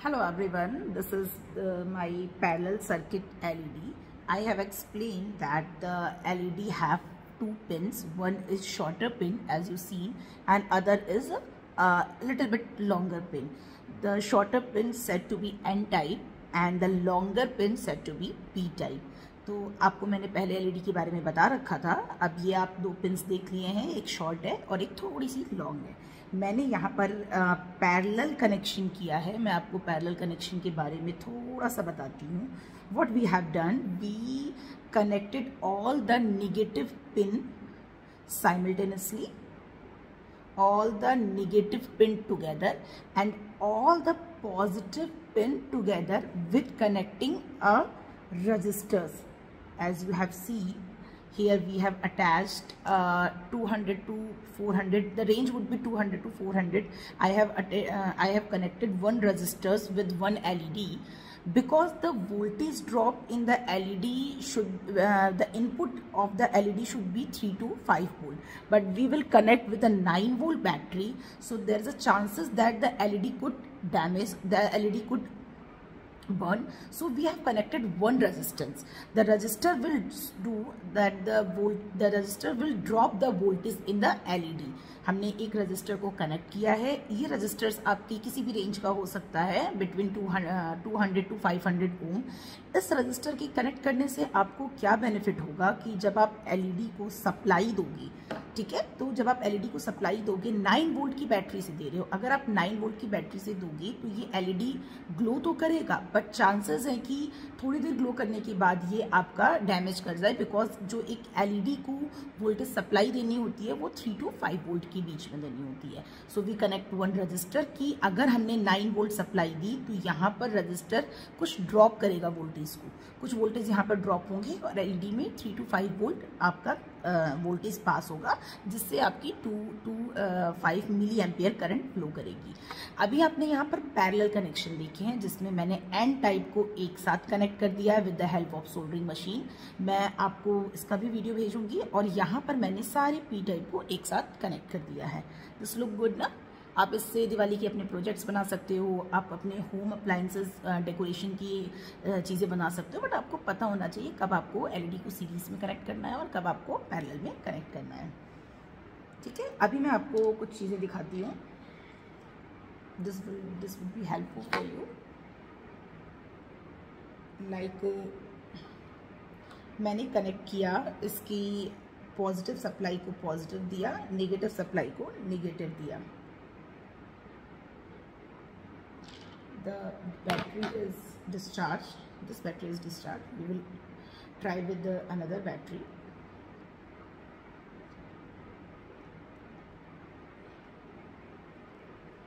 Hello everyone, this is my parallel circuit LED. I have explained that the LED have two pins. One is shorter pin as you see and other is a little bit longer pin. The shorter pin said to be N type and the longer pin said to be P type. तो आपको मैंने पहले LED के बारे में बता रखा था. अब ये आप दो पिन्स देख लिए हैं, एक शॉर्ट है और एक थोड़ी सी लॉन्ग है. मैंने यहाँ पर पैरेलल कनेक्शन किया है. मैं आपको पैरेलल कनेक्शन के बारे में थोड़ा सा बताती हूँ. What we have done, we connected all the negative pin simultaneously, all the negative pin together and all the positive pin together with connecting a resistors. As you have seen here, we have attached 200 to 400. The range would be 200 to 400. I have connected one resistors with one LED. Because the voltage drop in the LED should the input of the LED should be 3 to 5 volt, but we will connect with a 9 volt battery, so there is a chances that the LED could damage, the LED could burn. So we have connected one resistance. The resistor will do that, the resistor will drop the voltage in the LED. हमने एक register को connect किया है. ये registers आपकी किसी भी range का हो सकता है, बिटवीन 200 टू 500 ओम. इस रजिस्टर के कनेक्ट करने से आपको क्या बेनिफिट होगा कि जब आप LED को सप्लाई दोगे, ठीक है, तो जब आप LED को सप्लाई दोगे 9 वोल्ट की बैटरी से दे रहे हो, अगर आप 9 वोल्ट की बैटरी से दोगे तो ये LED ग्लो तो करेगा, बट चांसेस है कि थोड़ी देर ग्लो करने के बाद ये आपका डैमेज कर जाए, बिकॉज जो एक LED को वोल्टेज सप्लाई देनी होती है वो 3 टू 5 वोल्ट के बीच में देनी होती है. So we connect one register की अगर हमने 9 वोल्ट सप्लाई दी तो यहाँ पर रजिस्टर कुछ ड्रॉप करेगा वोल्टेज को, कुछ वोल्टेज यहाँ पर ड्रॉप होंगे और LED में 3 टू 5 वोल्ट आपका वोल्टेज पास होगा, जिससे आपकी 2 to 5 milli ampere current flow करेगी. अभी आपने यहाँ पर पैरेलल कनेक्शन देखे हैं जिसमें मैंने N टाइप को एक साथ कनेक्ट कर दिया है with the help of soldering machine. मैं आपको इसका भी वीडियो भेजूंगी. और यहाँ पर मैंने सारे P टाइप को एक साथ कनेक्ट कर दिया है. दिस लुक गुड ना. आप इससे दिवाली के अपने प्रोजेक्ट्स बना सकते हो, आप अपने होम अप्लायंसेस डेकोरेशन की चीज़ें बना सकते हो, बट आपको पता होना चाहिए कब आपको LED को सीरीज में कनेक्ट करना है और कब आपको पैरेलल में कनेक्ट करना है. ठीक है, अभी मैं आपको कुछ चीज़ें दिखाती हूँ. This will be helpful for you. Like मैंने कनेक्ट किया, इसकी पॉजिटिव सप्लाई को पॉजिटिव दिया, नेगेटिव सप्लाई को नेगेटिव दिया. The battery is discharged. This battery is discharged. We will try with another battery.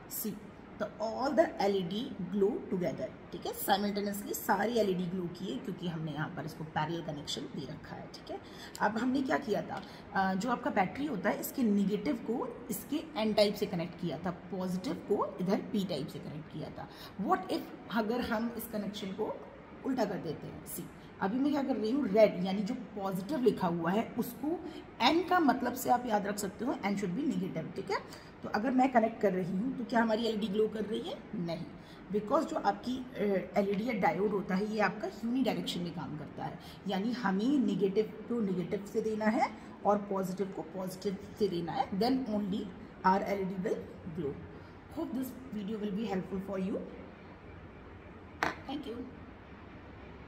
See, all the LED glow together. ठीक है, simultaneously सारी LED ग्लो किए क्योंकि हमने यहाँ पर इसको पैरेलल कनेक्शन दे रखा है. ठीक है, अब हमने क्या किया था, जो आपका बैटरी होता है इसके नेगेटिव को इसके N टाइप से कनेक्ट किया था, पॉजिटिव को इधर P टाइप से कनेक्ट किया था. व्हाट इफ अगर हम इस कनेक्शन को उल्टा कर देते हैं. सी, अभी मैं क्या कर रही हूँ, रेड यानी जो पॉजिटिव लिखा हुआ है उसको N का मतलब से आप याद रख सकते हो, N शुड बी नेगेटिव. ठीक है, तो अगर मैं कनेक्ट कर रही हूँ तो क्या हमारी LED ग्लो कर रही है? नहीं, बिकॉज जो आपकी LED या डायोड होता है ये आपका यूनी डायरेक्शन में काम करता है, यानी हमें नेगेटिव को नेगेटिव से देना है और पॉजिटिव को पॉजिटिव से देना है, then only our LED will glow. Hope this video will be helpful for you. Thank you.